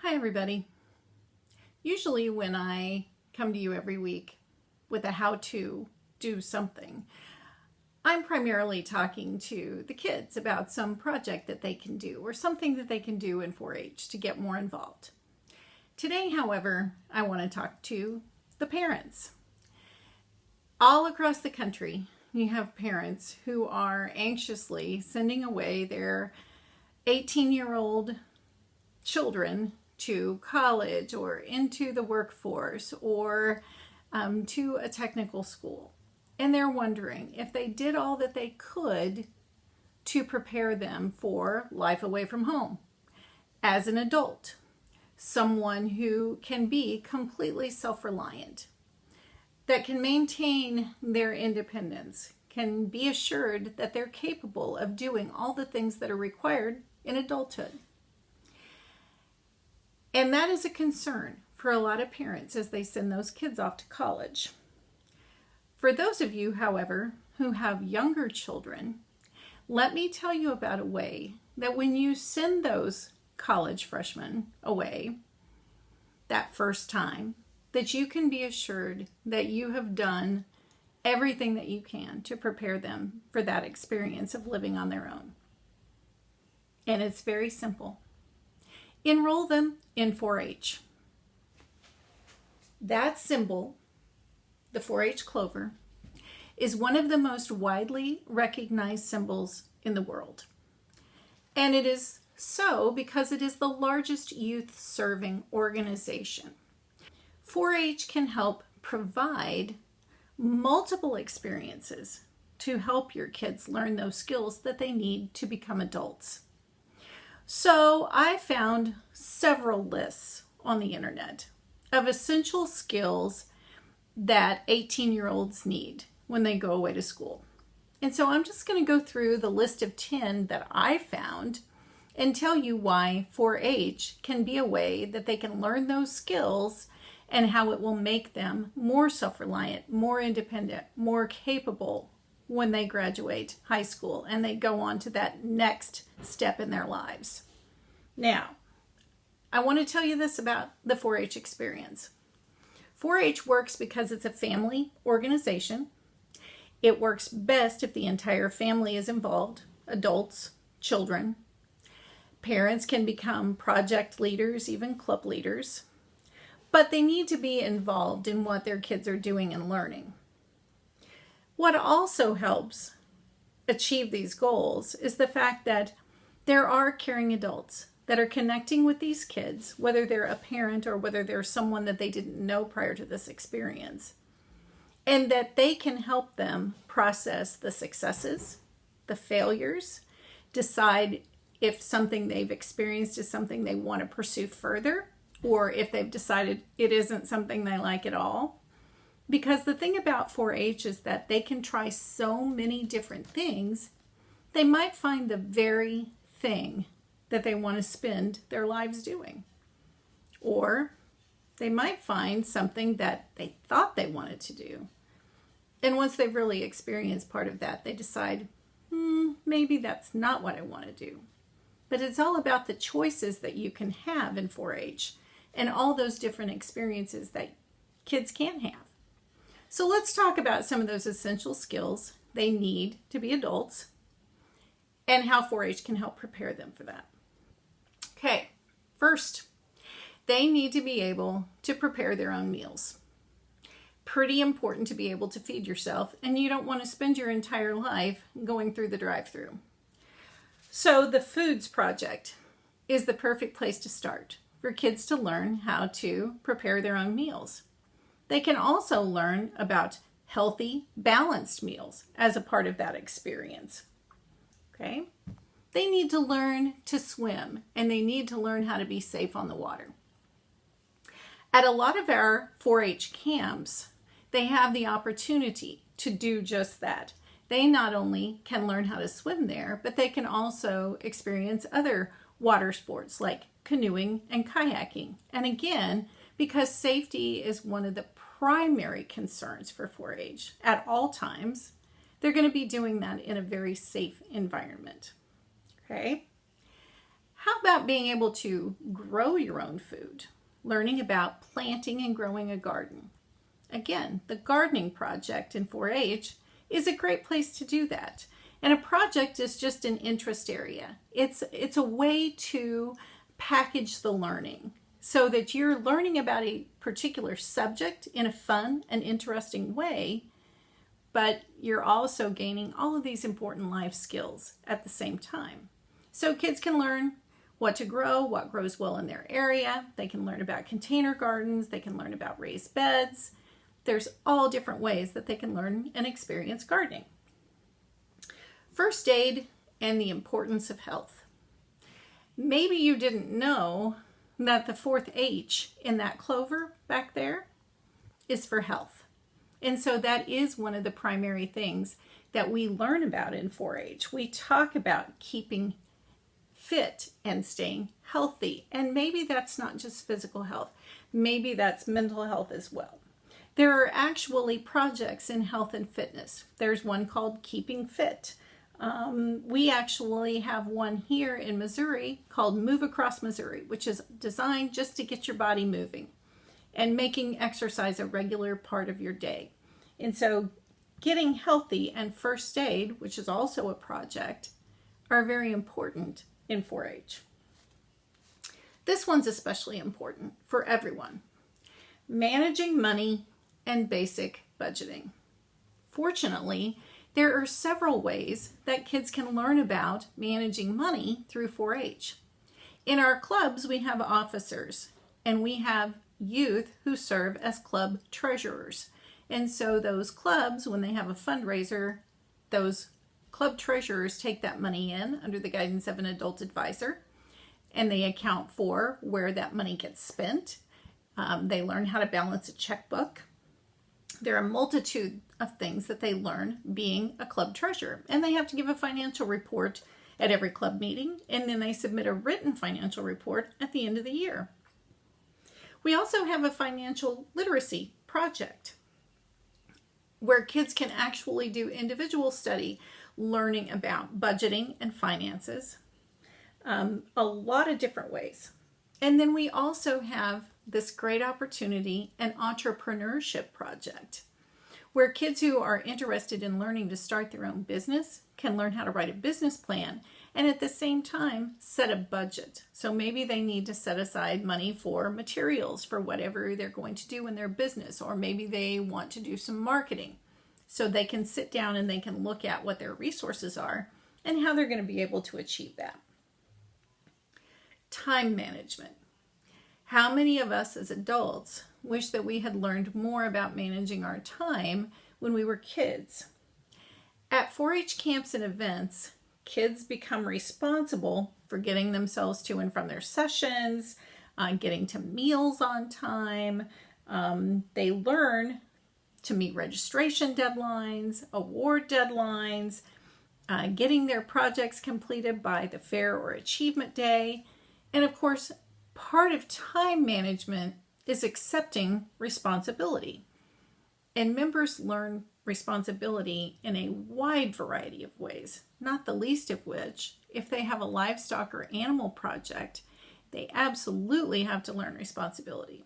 Hi everybody. Usually when I come to you every week with a how to do something, I'm primarily talking to the kids about some project that they can do or something that they can do in 4-H to get more involved. Today, however, I want to talk to the parents. All across the country, you have parents who are anxiously sending away their 18-year-old children to college or into the workforce or to a technical school. And they're wondering if they did all that they could to prepare them for life away from home as an adult, someone who can be completely self-reliant, that can maintain their independence, can be assured that they're capable of doing all the things that are required in adulthood. And that is a concern for a lot of parents as they send those kids off to college. For those of you, however, who have younger children, let me tell you about a way that when you send those college freshmen away that first time, that you can be assured that you have done everything that you can to prepare them for that experience of living on their own. And it's very simple. Enroll them in 4-H. That symbol, the 4-H clover, is one of the most widely recognized symbols in the world. And it is so because it is the largest youth-serving organization. 4-H can help provide multiple experiences to help your kids learn those skills that they need to become adults. So I found several lists on the internet of essential skills that 18-year-olds need when they go away to school. And so I'm just going to go through the list of 10 that I found and tell you why 4-H can be a way that they can learn those skills and how it will make them more self-reliant, more independent, more capable when they graduate high school and they go on to that next step in their lives. Now, I want to tell you this about the 4-H experience. 4-H works because it's a family organization. It works best if the entire family is involved, adults, children. Parents can become project leaders, even club leaders, but they need to be involved in what their kids are doing and learning. What also helps achieve these goals is the fact that there are caring adults that are connecting with these kids, whether they're a parent or whether they're someone that they didn't know prior to this experience, and that they can help them process the successes, the failures, decide if something they've experienced is something they want to pursue further, or if they've decided it isn't something they like at all. Because the thing about 4-H is that they can try so many different things, they might find the very thing that they want to spend their lives doing. Or they might find something that they thought they wanted to do. And once they've really experienced part of that, they decide, maybe that's not what I want to do. But it's all about the choices that you can have in 4-H and all those different experiences that kids can have. So let's talk about some of those essential skills they need to be adults and how 4-H can help prepare them for that. Okay, first, they need to be able to prepare their own meals. Pretty important to be able to feed yourself, and you don't want to spend your entire life going through the drive-thru. So the Foods Project is the perfect place to start for kids to learn how to prepare their own meals. They can also learn about healthy, balanced meals as a part of that experience. Okay? They need to learn to swim, and they need to learn how to be safe on the water. At a lot of our 4-H camps, they have the opportunity to do just that. They not only can learn how to swim there, but they can also experience other water sports like canoeing and kayaking. And again, because safety is one of the primary concerns for 4-H at all times, they're going to be doing that in a very safe environment. Okay? How about being able to grow your own food? Learning about planting and growing a garden. Again, the gardening project in 4-H is a great place to do that. And a project is just an interest area. It's a way to package the learning so that you're learning about a particular subject in a fun and interesting way, but you're also gaining all of these important life skills at the same time. So kids can learn what to grow, what grows well in their area. They can learn about container gardens. They can learn about raised beds. There's all different ways that they can learn and experience gardening. First aid and the importance of health. Maybe you didn't know that the fourth H in that clover back there is for health. And so that is one of the primary things that we learn about in 4-H. We talk about keeping fit and staying healthy. And maybe that's not just physical health. Maybe that's mental health as well. There are actually projects in health and fitness. There's one called Keeping Fit. We actually have one here in Missouri called Move Across Missouri, which is designed just to get your body moving and making exercise a regular part of your day. And so getting healthy and first aid, which is also a project, are very important in 4-H. This one's especially important for everyone. Managing money and basic budgeting. Fortunately, there are several ways that kids can learn about managing money through 4-H. In our clubs, we have officers and we have youth who serve as club treasurers. And so those clubs, when they have a fundraiser, those club treasurers take that money in under the guidance of an adult advisor, and they account for where that money gets spent. They learn how to balance a checkbook. There are a multitude of things that they learn being a club treasurer, and they have to give a financial report at every club meeting, and then they submit a written financial report at the end of the year. We also have a financial literacy project where kids can actually do individual study learning about budgeting and finances, a lot of different ways. And then we also have this great opportunity, an entrepreneurship project, where kids who are interested in learning to start their own business can learn how to write a business plan and at the same time set a budget. So maybe they need to set aside money for materials for whatever they're going to do in their business, or maybe they want to do some marketing. So they can sit down and they can look at what their resources are and how they're going to be able to achieve that. Time management. How many of us as adults wish that we had learned more about managing our time when we were kids? At 4-H camps and events, kids become responsible for getting themselves to and from their sessions, getting to meals on time. They learn to meet registration deadlines, award deadlines, getting their projects completed by the fair or achievement day. And of course, part of time management is accepting responsibility. And members learn responsibility in a wide variety of ways, not the least of which, if they have a livestock or animal project, they absolutely have to learn responsibility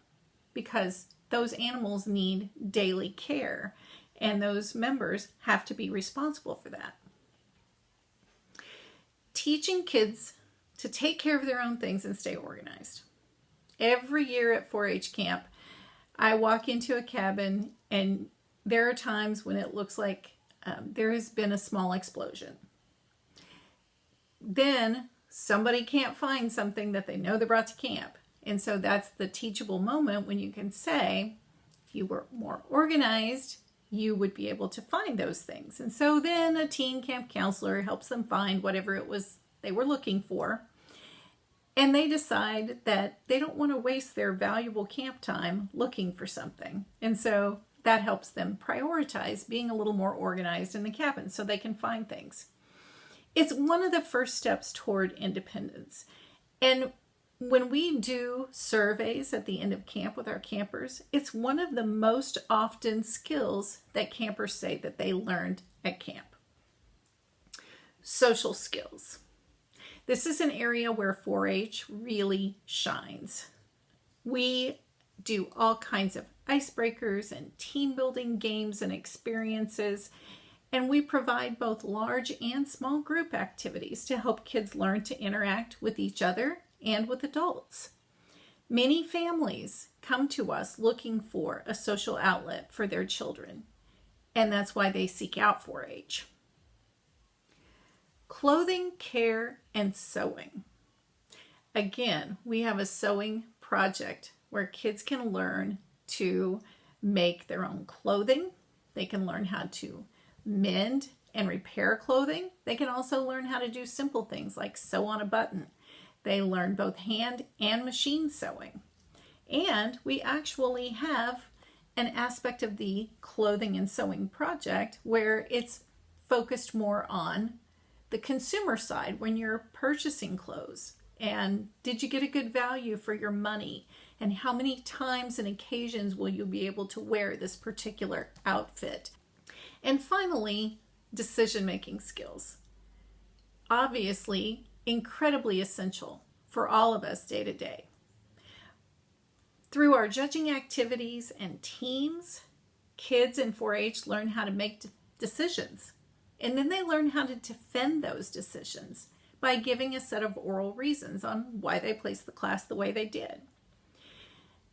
because those animals need daily care and those members have to be responsible for that. Teaching kids to take care of their own things and stay organized. Every year at 4-H camp, I walk into a cabin and there are times when it looks like there has been a small explosion. Then somebody can't find something that they know they brought to camp. And so that's the teachable moment when you can say, if you were more organized, you would be able to find those things. And so then a teen camp counselor helps them find whatever it was they were looking for. And they decide that they don't want to waste their valuable camp time looking for something. And so that helps them prioritize being a little more organized in the cabin so they can find things. It's one of the first steps toward independence. And when we do surveys at the end of camp with our campers, it's one of the most often skills that campers say that they learned at camp. Social skills. This is an area where 4-H really shines. We do all kinds of icebreakers and team building games and experiences, and we provide both large and small group activities to help kids learn to interact with each other and with adults. Many families come to us looking for a social outlet for their children, and that's why they seek out 4-H. Clothing, care, and sewing. Again, we have a sewing project where kids can learn to make their own clothing. They can learn how to mend and repair clothing. They can also learn how to do simple things like sew on a button. They learn both hand and machine sewing. And we actually have an aspect of the clothing and sewing project where it's focused more on the consumer side when you're purchasing clothes. And did you get a good value for your money? And how many times and occasions will you be able to wear this particular outfit? And finally, decision-making skills. Obviously, incredibly essential for all of us day to day. Through our judging activities and teams, kids in 4-H learn how to make decisions. And then they learn how to defend those decisions by giving a set of oral reasons on why they placed the class the way they did.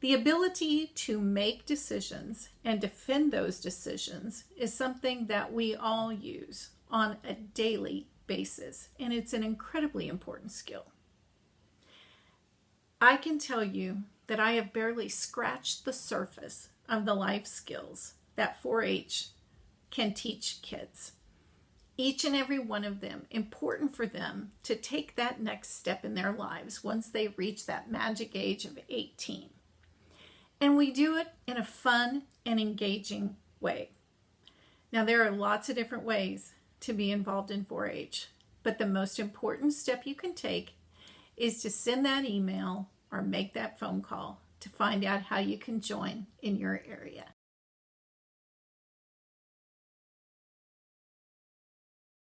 The ability to make decisions and defend those decisions is something that we all use on a daily basis, and it's an incredibly important skill. I can tell you that I have barely scratched the surface of the life skills that 4-H can teach kids. Each and every one of them important for them to take that next step in their lives once they reach that magic age of 18. And we do it in a fun and engaging way. Now, there are lots of different ways to be involved in 4-H, but the most important step you can take is to send that email or make that phone call to find out how you can join in your area.